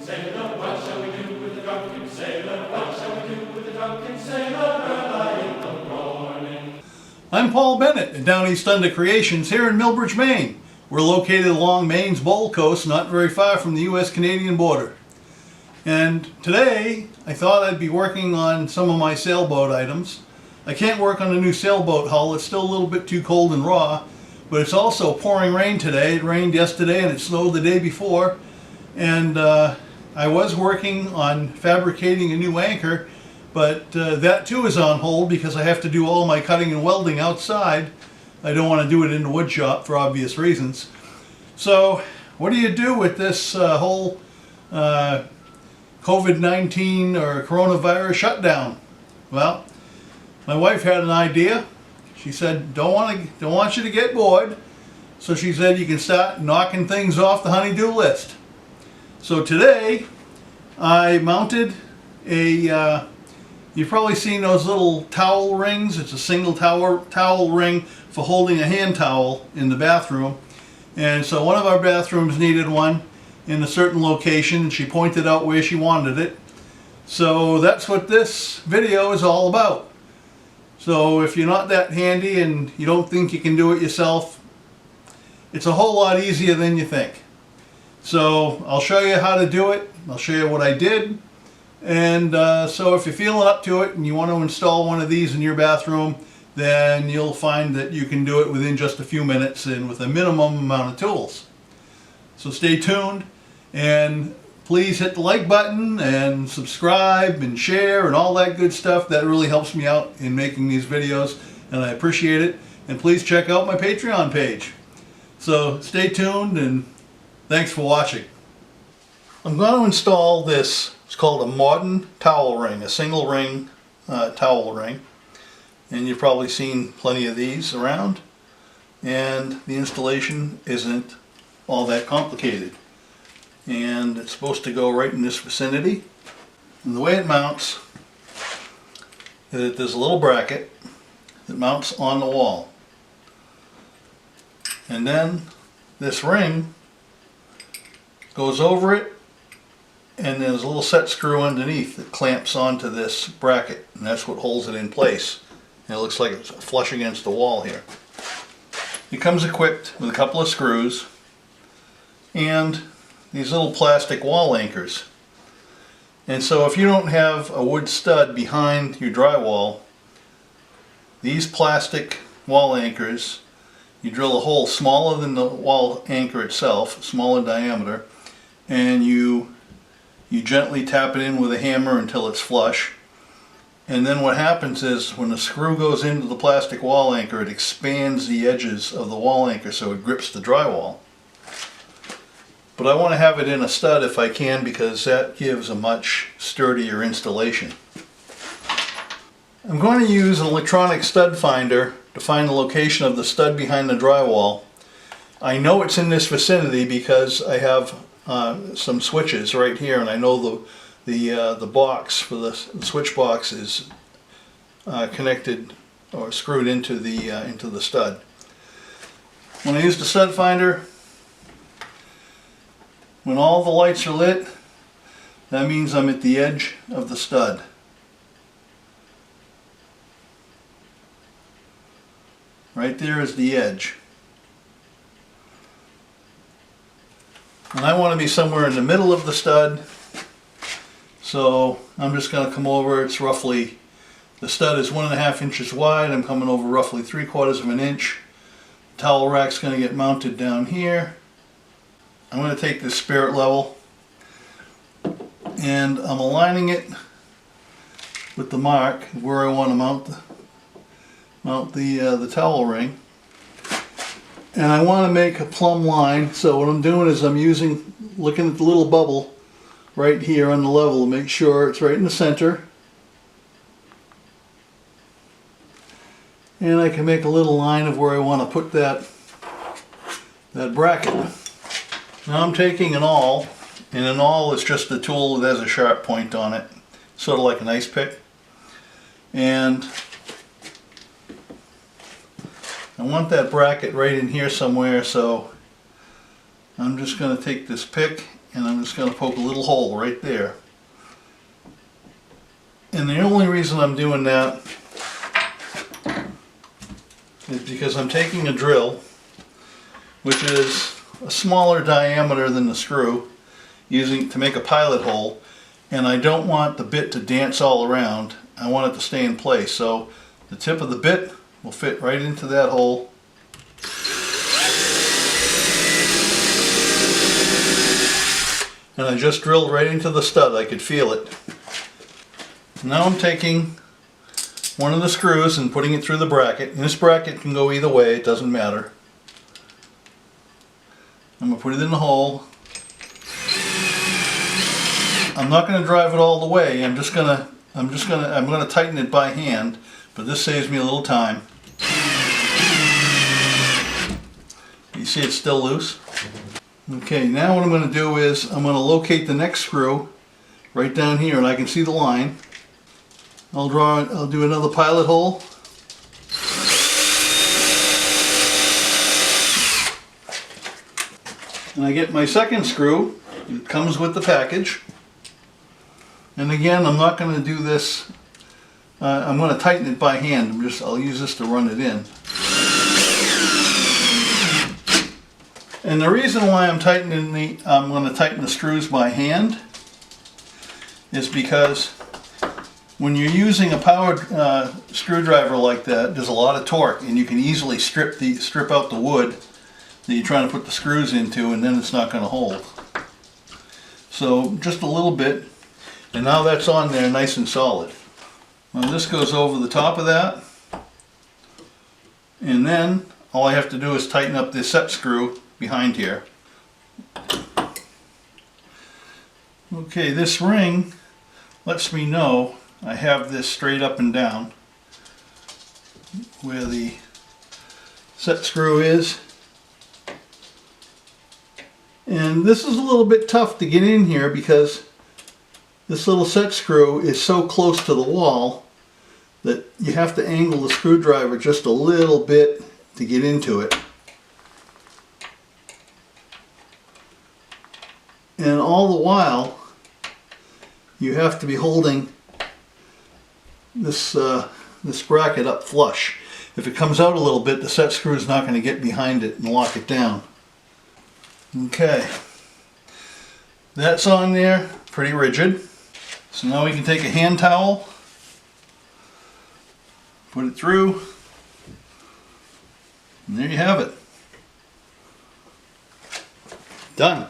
sailor, what shall we do with the drunken sailor? What shall we do with the drunken sailor early in the morning? I'm Paul Bennett at Downeast Thunder Creations here in Millbridge, Maine. We're located along Maine's Bold Coast, not very far from the U.S.-Canadian border. And today, I thought I'd be working on some of my sailboat items. I can't work on the new sailboat hull, it's still a little bit too cold and raw, but it's also pouring rain today. It rained yesterday and it snowed the day before. And I was working on fabricating a new anchor, but that too is on hold because I have to do all my cutting and welding outside. I don't want to do it in the wood shop for obvious reasons. So what do you do with this whole COVID-19 or coronavirus shutdown? Well, my wife had an idea. She said, don't want you to get bored. So she said you can start knocking things off the honey-do list. So today I mounted a, you've probably seen those little towel rings. It's a single towel ring for holding a hand towel in the bathroom. And so one of our bathrooms needed one in a certain location, and she pointed out where she wanted it. So that's what this video is all about. So if you're not that handy and you don't think you can do it yourself, it's a whole lot easier than you think. So I'll show you how to do it. I'll show you what I did. And so if you're feeling up to it and you want to install one of these in your bathroom, then you'll find that you can do it within just a few minutes and with a minimum amount of tools. So stay tuned and please hit the like button and subscribe and share and all that good stuff. That really helps me out in making these videos and I appreciate it. And please check out my Patreon page. So stay tuned and thanks for watching. I'm going to install this. It's called a modern towel ring, a single ring towel ring. And you've probably seen plenty of these around. And the installation isn't all that complicated. And it's supposed to go right in this vicinity. And the way it mounts is that there's a little bracket that mounts on the wall. And then this ring goes over it, and there's a little set screw underneath that clamps onto this bracket, and that's what holds it in place. And it looks like it's flush against the wall here. It comes equipped with a couple of screws and these little plastic wall anchors. And so if you don't have a wood stud behind your drywall, these plastic wall anchors, you drill a hole smaller than the wall anchor itself, smaller diameter, and you gently tap it in with a hammer until it's flush. And then what happens is when the screw goes into the plastic wall anchor, it expands the edges of the wall anchor so it grips the drywall. But I want to have it in a stud if I can because that gives a much sturdier installation. I'm going to use an electronic stud finder to find the location of the stud behind the drywall. I know it's in this vicinity because I have some switches right here, and I know the box for the switch box is connected or screwed into the stud. When I use the stud finder, when all the lights are lit, that means I'm at the edge of the stud. Right there is the edge. And I want to be somewhere in the middle of the stud. So I'm just going to come over. It's roughly, the stud is 1.5 inches wide. I'm coming over roughly 3/4 of an inch. The towel rack's going to get mounted down here. I'm going to take this spirit level and I'm aligning it with the mark where I want to mount the towel ring. And I want to make a plumb line. So what I'm doing is I'm looking at the little bubble right here on the level to make sure it's right in the center. And I can make a little line of where I want to put that bracket. Now I'm taking an awl, and an awl is just a tool that has a sharp point on it, sort of like an ice pick. And I want that bracket right in here somewhere, so I'm just going to take this pick and I'm just going to poke a little hole right there. And the only reason I'm doing that is because I'm taking a drill, which is a smaller diameter than the screw, using to make a pilot hole, and I don't want the bit to dance all around. I want it to stay in place. So the tip of the bit will fit right into that hole. And I just drilled right into the stud. I could feel it. Now I'm taking one of the screws and putting it through the bracket. And this bracket can go either way, it doesn't matter. I'm going to put it in the hole. I'm not going to drive it all the way. I'm going to tighten it by hand, but this saves me a little time. You see it's still loose? Okay, now what I'm going to do is I'm going to locate the next screw right down here, and I can see the line. I'll do another pilot hole. And I get my second screw. It comes with the package. And again, I'm not going to do this. I'm going to tighten it by hand. I'll use this to run it in. And the reason why I'm going to tighten the screws by hand is because when you're using a powered screwdriver like that, there's a lot of torque, and you can easily strip out the wood that you're trying to put the screws into, and then it's not going to hold. So just a little bit, and now that's on there nice and solid. Now this goes over the top of that, and then all I have to do is tighten up this set screw behind here. Okay, this ring lets me know I have this straight up and down where the set screw is. And this is a little bit tough to get in here because this little set screw is so close to the wall that you have to angle the screwdriver just a little bit to get into it. And all the while you have to be holding this bracket up flush. If it comes out a little bit, the set screw is not going to get behind it and lock it down. Okay, that's on there, pretty rigid. So now we can take a hand towel, put it through, and there you have it. Done.